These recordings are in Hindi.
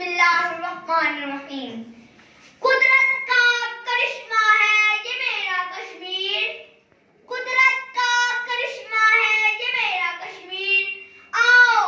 बिस्मिल्लाहिर्रहमानिर्रहीम। कुदरत का करिश्मा है ये मेरा कश्मीर, कुदरत का करिश्मा है ये मेरा कश्मीर। आओ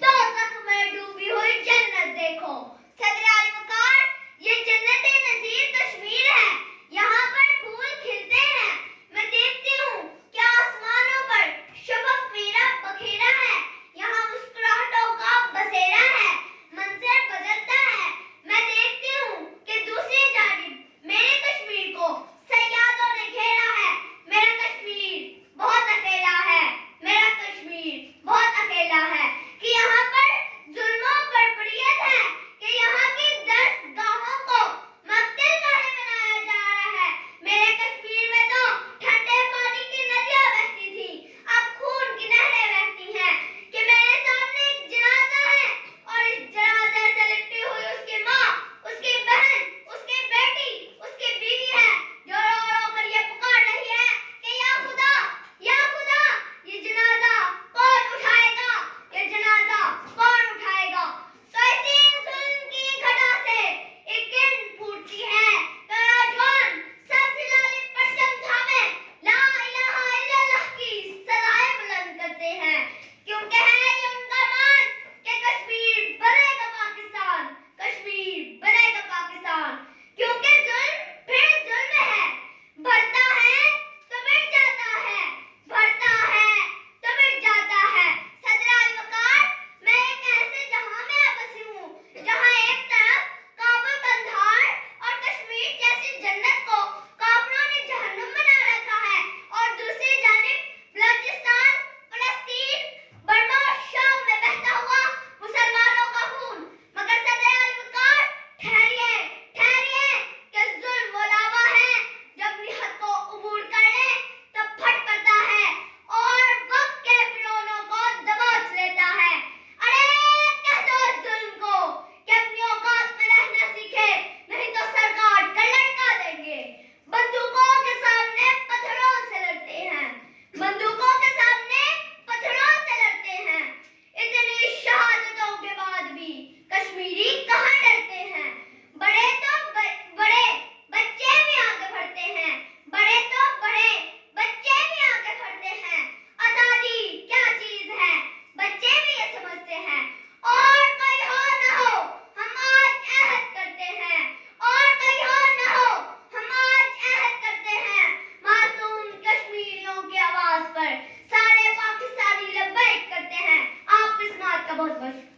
दोज़ख में डूबी हुई जन्नत देखो। सदर आली वक़ार, ये जन्नत नज़ीर कश्मीर है। यहाँ पर फूल खिलते हैं। मैं देखती हूँ कि आसमानों पर शफ़क़ मेरा बखेरा है। यहाँ मुस्कुराहटों का बसेरा है। मंज़र बदलता है। मैं देखती हूँ कि दूसरी जानिब मेरे कश्मीर को सैयादों ने घेरा है। मेरा कश्मीर बहुत अकेला है, मेरा कश्मीर बहुत अकेला है कि यहाँ पर जुल्मों पर बढ़ियत है, कि यहाँ की दरगाहों को मक़तल काहे बनाया जा रहा है। मेरे कश्मीर में तो ठंडे पानी की नदियाँ बहती थी, अब खून की नहरें बहती हैं। कि मेरे सामने एक जनाजा है और इस जनाजे से लिपटी हुई उसकी माँ, उसकी बहन, उसकी बेटी, उसकी बीवी है, जो रो रो कर ये पुकार रही है कि या खुदा, ये जनाजा कौन उठाएगा, ये जनाजा कौन उठाएगा। तो ऐसी जुल्म की घटा से एक किरण फूटती है। तो नौजवान सबसे लाली परचम थामे ला इलाहा इल्लल्लाह की सदाएं बुलंद करते हैं, क्योंकि है ये उनका मान कि कश्मीर बनेगा पाकिस्तान, कश्मीर बनेगा पाकिस्तान। क्योंकि जुल्म फिर जुल्म है, बढ़ता है तो मिट जाता है, बढ़ता है तो मिट जाता है। सदर आली वक़ार, मैं एक ऐसे जहां में बसी हूँ जहां एक तरफ काबुल कंधार और कश्मीर जैसी जन्नत को काफिरों ने जहन्नुम बना रखा है, और दूसरी जानिब बलूचिस्तान, फलस्तीन, बर्मा और शाम में बहता हुआ मुसलमानों का खून। मगर सदर आली वक़ार, ठहरिए ठहरिए कि जुल्म वो लावा है, जब निहत को उबूर कर ले तब फट पड़ता है और वक्त के फिरौनों को दबोच लेता है। अरे कह दो इस जुल्म को कि अपनी औकात में रहना सीखे, नहीं तो सर काट कर लटका देंगे। बंदूकों के सामने पत्थरों से लड़ते हैं, बंदूकों के सामने पत्थरों से लड़ते हैं। इतनी शहादतों के बाद भी कश्मीरी कहाँ डरते हैं। बड़े तो बड़े बच्चे भी आगे बढ़ते हैं, बड़े तो बड़े बच्चे भी आगे बढ़ते हैं। आजादी क्या चीज है बच्चे भी ये समझते हैं। और कोई हो न हो हम आज अहद करते हैं, और कोई हो न हो हम आज अहद करते हैं। मासूम कश्मीरियों की आवाज पर सारे पाकिस्तानी लब्बैक करते हैं। आप इस बात का बहुत बहुत